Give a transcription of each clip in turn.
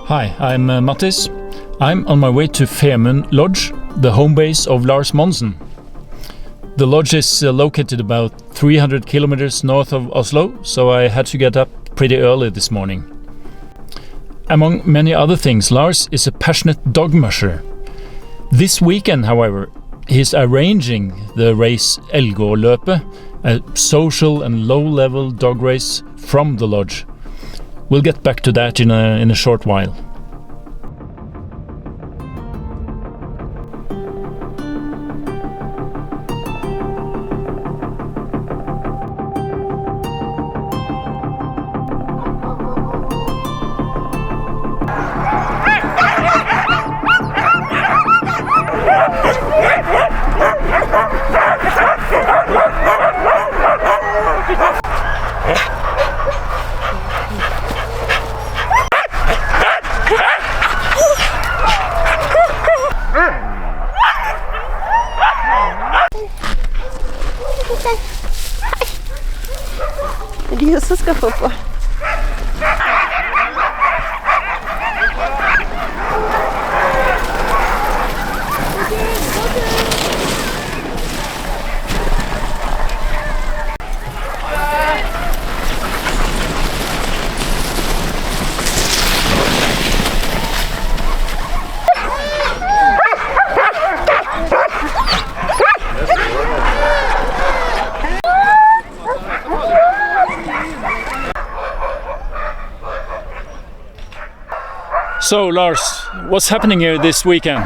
Hi, I'm Mattis. I'm on my way to Femund Lodge, the home base of Lars Monsen. The lodge is located about 300 kilometers north of Oslo, so I had to get up pretty early this morning. Among many other things, Lars is a passionate dog musher. This weekend, however, he's arranging the race Elgå Race, a social and low-level dog race from the lodge. We'll get back to that in a short while. Det är jag som ska få på. So Lars, what's happening here this weekend?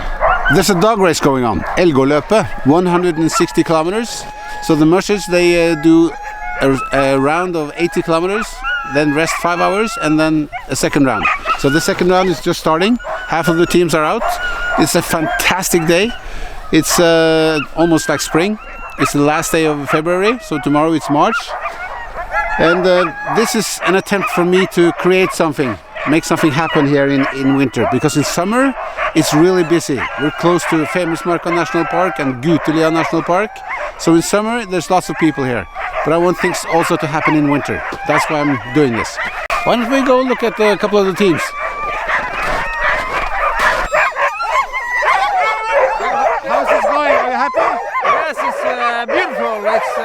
There's a dog race going on, Elgå Race, 160 kilometers. So the mushers, they do a round of 80 kilometers, then rest 5 hours, and then a second round. So the second round is just starting. Half of the teams are out. It's a fantastic day. It's almost like spring. It's the last day of February, so tomorrow it's March. And this is an attempt for me to create something. Make something happen here in winter, because in summer it's really busy. We're close to Femund National Park and Gutelia National Park, so in summer there's lots of people here. But I want things also to happen in winter. That's why I'm doing this. Why don't we go look at a couple of the teams? How's it going? Are you happy? Yes, it's beautiful. It's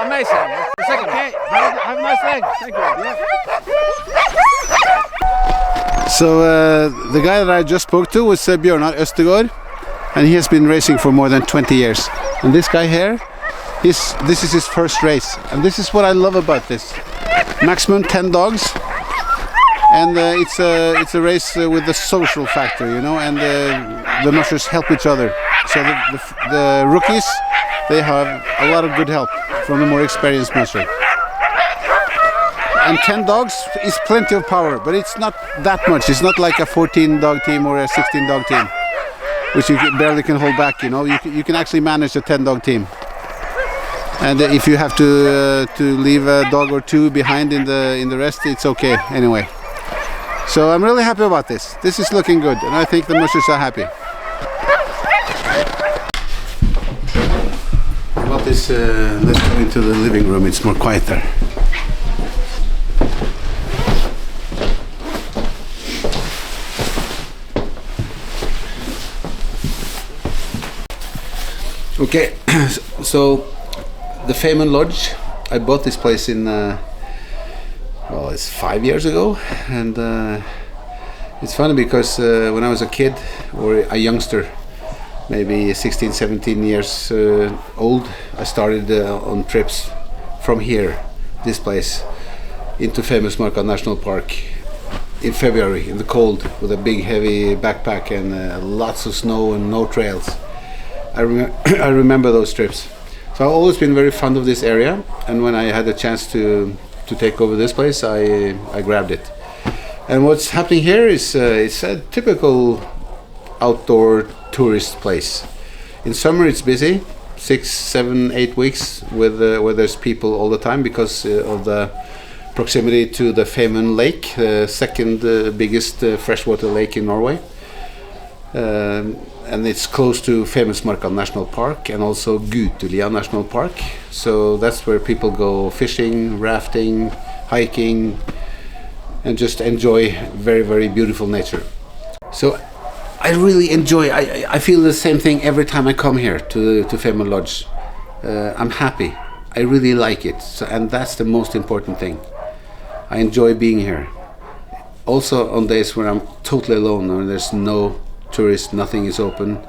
amazing. It's the second. Okay, have a nice leg. Thank you. Yeah. So the guy that I just spoke to was Bjørnar Østegård, and he has been racing for more than 20 years. And this guy here, this is his first race, and this is what I love about this. Maximum 10 dogs, and it's a race with the social factor, you know, and the mushers help each other. So the rookies, they have a lot of good help from the more experienced musher. And 10 dogs is plenty of power, but it's not that much. It's not like a 14 dog team or a 16 dog team, which you barely can hold back, you know. You can actually manage a 10 dog team. And if you have to leave a dog or two behind in the rest, it's okay anyway. So I'm really happy about this. This is looking good, and I think the mushers are happy. About this, let's go into the living room. It's more quiet there. Okay, so the Femund Lodge, I bought this place in, well, it's 5 years ago, and it's funny because when I was a kid or a youngster, maybe 16, 17 years old, I started on trips from here, this place, into Femund National Park in February, in the cold, with a big heavy backpack and lots of snow and no trails. I remember those trips. So I've always been very fond of this area, and when I had the chance to take over this place, I grabbed it. And what's happening here is it's a typical outdoor tourist place. In summer it's busy, 6, 7, 8 weeks where there's people all the time because of the proximity to the Femund Lake, the second biggest freshwater lake in Norway. And it's close to Femund National Park and also Gutelia National Park. So that's where people go fishing, rafting, hiking, and just enjoy very, very beautiful nature. So I really enjoy, I feel the same thing every time I come here to Femund Lodge. I'm happy. I really like it, so, and that's the most important thing. I enjoy being here. Also on days where I'm totally alone, or there's no tourists, nothing is open,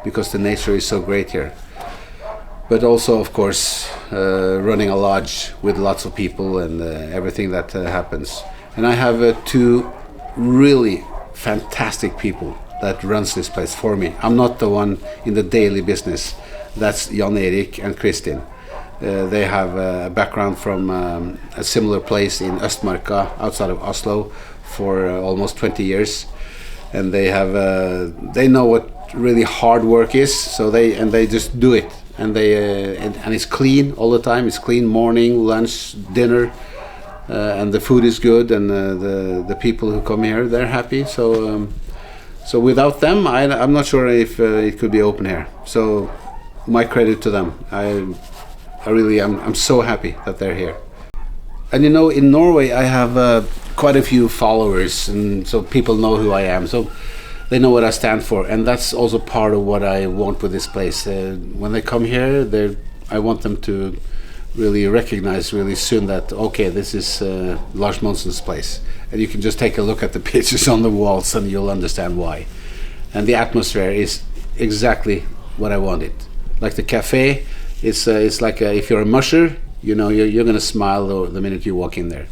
because the nature is so great here. But also, of course, running a lodge with lots of people and everything that happens. And I have two really fantastic people that runs this place for me. I'm not the one in the daily business. That's Jan Erik and Kristin. They have a background from a similar place in Østmarka outside of Oslo for almost 20 years, and they know what really hard work is. So they just do it, and and it's clean all the time. It's clean morning, lunch, dinner, and the food is good, and the people who come here, they're happy. So without them, I'm not sure if it could be open here. So my credit to them. I'm so happy that they're here. And you know, in Norway I have quite a few followers, and so people know who I am, so they know what I stand for, and that's also part of what I want with this place. When they come here, I want them to really recognize really soon that, okay, this is Lars Monsen's place, and you can just take a look at the pictures on the walls and you'll understand why. And the atmosphere is exactly what I wanted. Like the cafe, it's like if you're a musher, you know, you're gonna smile the minute you walk in there.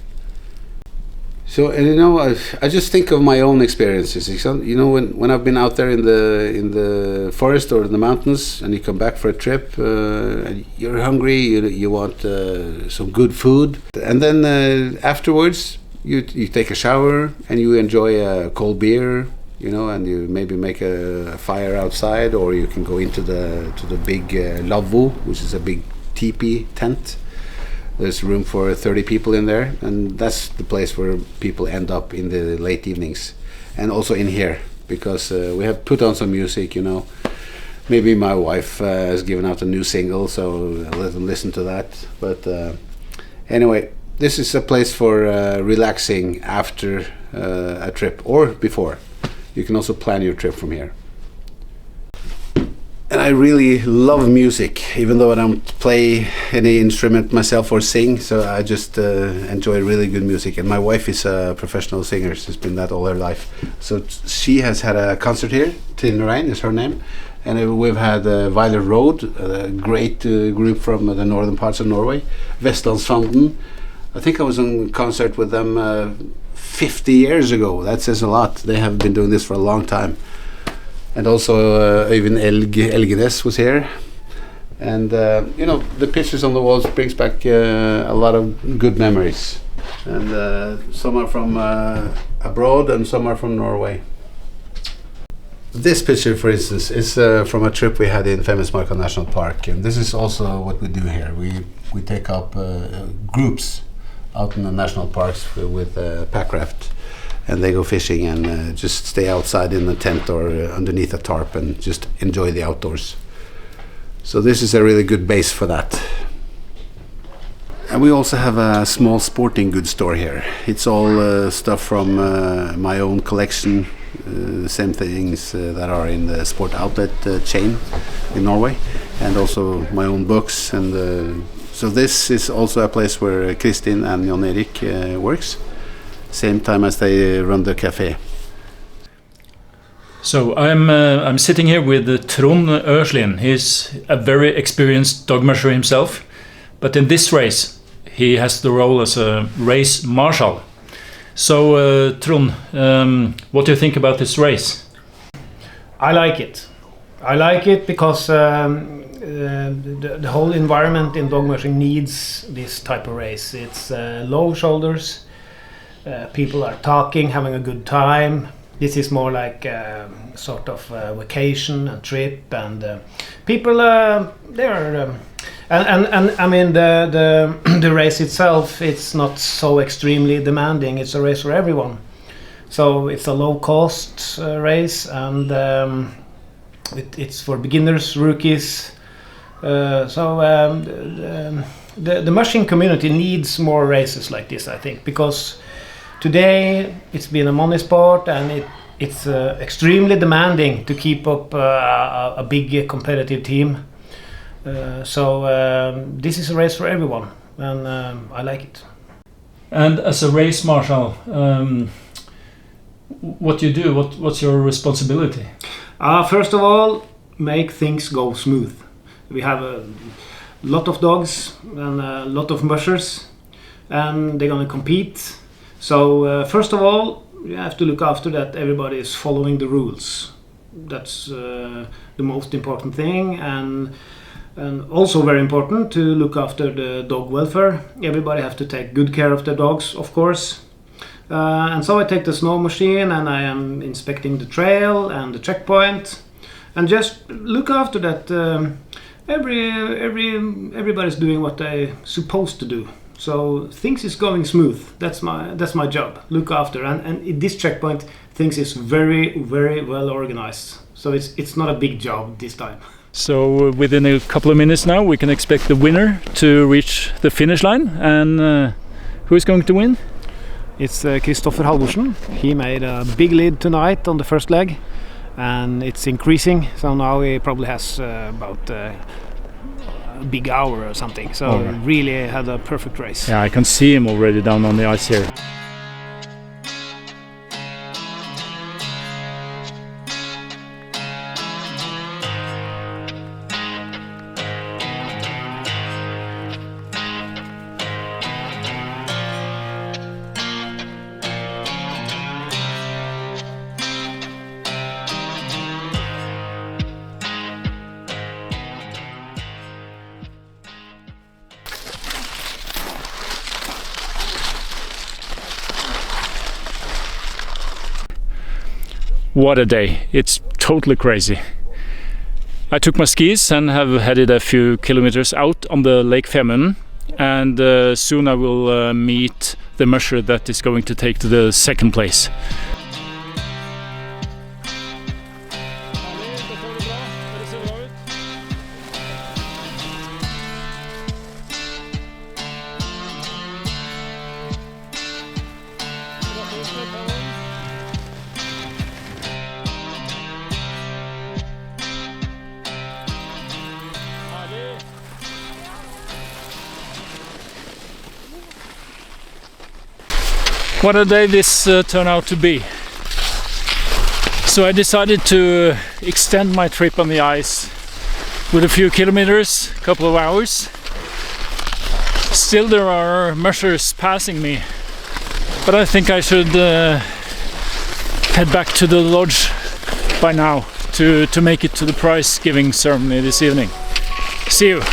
So, and you know, I just think of my own experiences. You know, when I've been out there in the forest or in the mountains, and you come back for a trip, and you're hungry, you want some good food, and then afterwards you take a shower and you enjoy a cold beer, you know, and you maybe make a fire outside, or you can go into the big lavvo, which is a big teepee tent. There's room for 30 people in there, and that's the place where people end up in the late evenings. And also in here, because we have put on some music, you know. Maybe my wife has given out a new single, so I'll let them listen to that. But anyway, this is a place for relaxing after a trip, or before. You can also plan your trip from here. And I really love music, even though I don't play any instrument myself or sing, so I just enjoy really good music. And my wife is a professional singer, she's been that all her life. So she has had a concert here, Trine Rein is her name, and we've had Violet Road, a great group from the northern parts of Norway, Vestlandsfanden. I think I was on concert with them 50 years ago, that says a lot. They have been doing this for a long time. And also even Elga was here, and you know, the pictures on the walls brings back a lot of good memories, and some are from abroad and some are from Norway. This picture, for instance, is from a trip we had in Femundsmarka National Park, and this is also what we do here. We take up groups out in the national parks with packraft. And they go fishing and just stay outside in a tent or underneath a tarp and just enjoy the outdoors. So this is a really good base for that. And we also have a small sporting goods store here. It's all stuff from my own collection, same things that are in the sport outlet chain in Norway, and also my own books. And so this is also a place where Kristin and Jan Erik works. Same time as they run the cafe. So I'm sitting here with Trond Ørslien. He's a very experienced dog musher himself, but in this race he has the role as a race marshal. So Trond, what do you think about this race? I like it. I like it because the whole environment in dog mushing needs this type of race. It's low shoulders. People are talking, having a good time. This is more like sort of vacation and trip, and people they are and I mean the race itself, it's not so extremely demanding. It's a race for everyone, so it's a low cost race, and it's for beginners, rookies. The mushing community needs more races like this, I think, because Today it's been a money sport, and it's extremely demanding to keep up a big competitive team. So this is a race for everyone, and I like it. And as a race marshal, what do you do? What's your responsibility? First of all, make things go smooth. We have a lot of dogs and a lot of mushers, and they're gonna compete. So first of all, you have to look after that everybody is following the rules. That's the most important thing, and also very important to look after the dog welfare. Everybody have to take good care of their dogs, of course. And so I take the snow machine and I am inspecting the trail and the checkpoint, and just look after that everybody's doing what they're supposed to do. So things is going smooth. That's my job. Look after, and in this checkpoint things is very, very well organized. So it's not a big job this time. So within a couple of minutes now we can expect the winner to reach the finish line, and who is going to win? It's Kristoffer Halvorsen. He made a big lead tonight on the first leg, and it's increasing. So now he probably has about a big hour or something. So he really had a perfect race. Yeah, I can see him already down on the ice here. What a day. It's totally crazy. I took my skis and have headed a few kilometers out on the Lake Femund, and soon I will meet the musher that is going to take to the second place. What a day this turned out to be. So I decided to extend my trip on the ice with a few kilometers, a couple of hours. Still there are mushers passing me, but I think I should head back to the lodge by now to make it to the prize giving ceremony this evening. See you!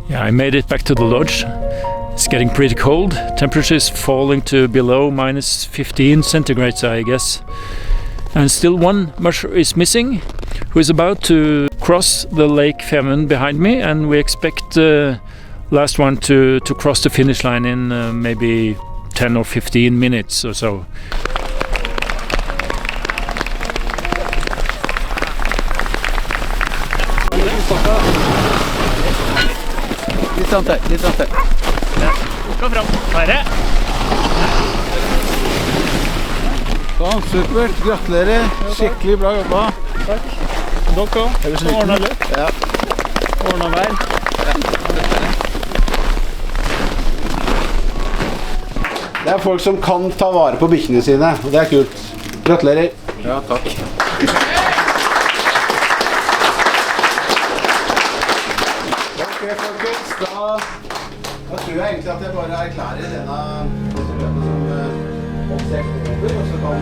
Yeah, I made it back to the lodge. It's getting pretty cold. Temperature is falling to below minus 15 centigrades, I guess. And still one musher is missing, who is about to cross the Lake Femund behind me, and we expect the last one to cross the finish line in maybe 10 or 15 minutes or so. Litt sånn til. Kom fram. Bare. Sånn, supert. Gratulerer. Skikkelig bra jobba. Takk. Dere også. Ordnet litt. Ja. Ordnet vær. Det er folk som kan ta vare på bikkjene sine, og det er kult. Gratulerer. Ja, takk. Da tror jeg egentlig at jeg bare erklærer denne løpet som oppsekt over, og så kan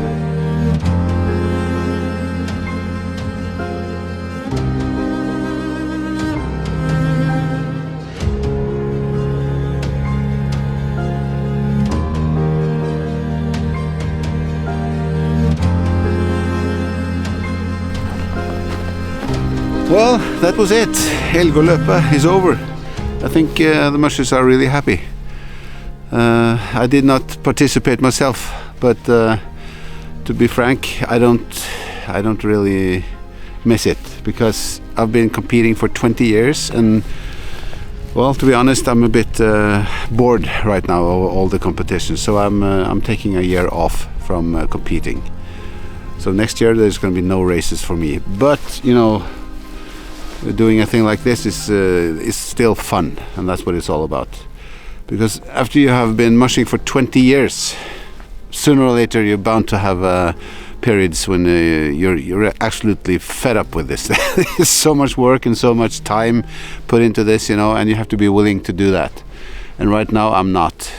Well, that was it. Elgå løpet is over. I think the mushers are really happy. I did not participate myself, but to be frank, I don't really miss it, because I've been competing for 20 years, and well, to be honest, I'm a bit bored right now of all the competitions. So I'm taking a year off from competing. So next year there's going to be no races for me. But you know, doing a thing like this is still fun, and that's what it's all about. Because after you have been mushing for 20 years, sooner or later you're bound to have periods when you're absolutely fed up with this. There's so much work and so much time put into this, you know, and you have to be willing to do that. And right now I'm not,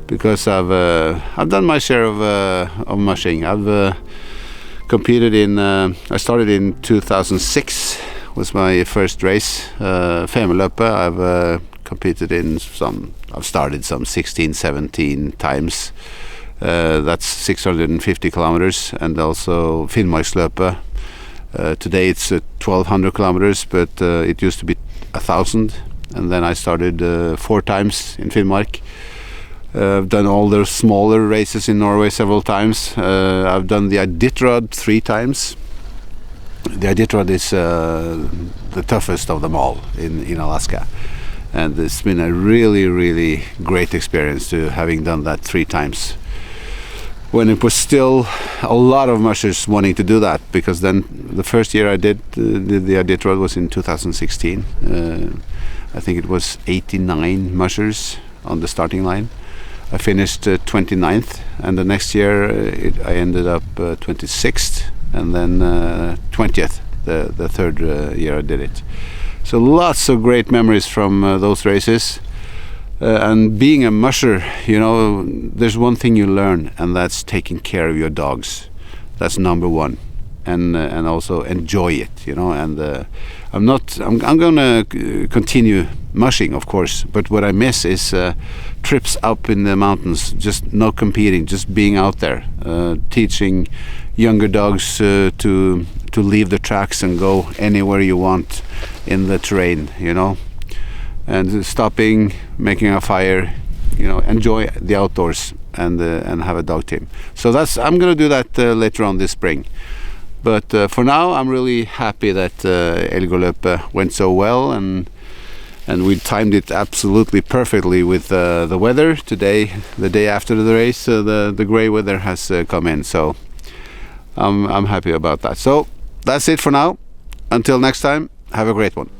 because I've done my share of mushing. I've competed in. I started in 2006. Was my first race. Femund Lodge. I've competed in some. I've started some 16, 17 times. That's 650 kilometers, and also Finnmarksløpet. Today it's 1200 kilometers, but it used to be 1000. And then I started 4 times in Finnmark. I've done all the smaller races in Norway several times. I've done the Iditarod 3 times. The Iditarod is the toughest of them all in Alaska. And it's been a really, really great experience to having done that 3 times. When it was still a lot of mushers wanting to do that, because then the first year I did the Iditarod was in 2016. I think it was 89 mushers on the starting line. I finished 29th, and the next year I ended up 26th, and then 20th the third year I did it. So lots of great memories from those races. And being a musher, you know, there's one thing you learn, and that's taking care of your dogs. That's number one, and also enjoy it, you know. And I'm gonna continue mushing, of course, but what I miss is trips up in the mountains, just no competing, just being out there, teaching younger dogs to leave the tracks and go anywhere you want in the terrain, you know. And stopping, making a fire, you know, enjoy the outdoors, and have a dog team. So I'm going to do that later on this spring. But for now, I'm really happy that Elgå Race went so well, and we timed it absolutely perfectly with the weather today. The day after the race, the gray weather has come in, so I'm happy about that. So that's it for now. Until next time, have a great one.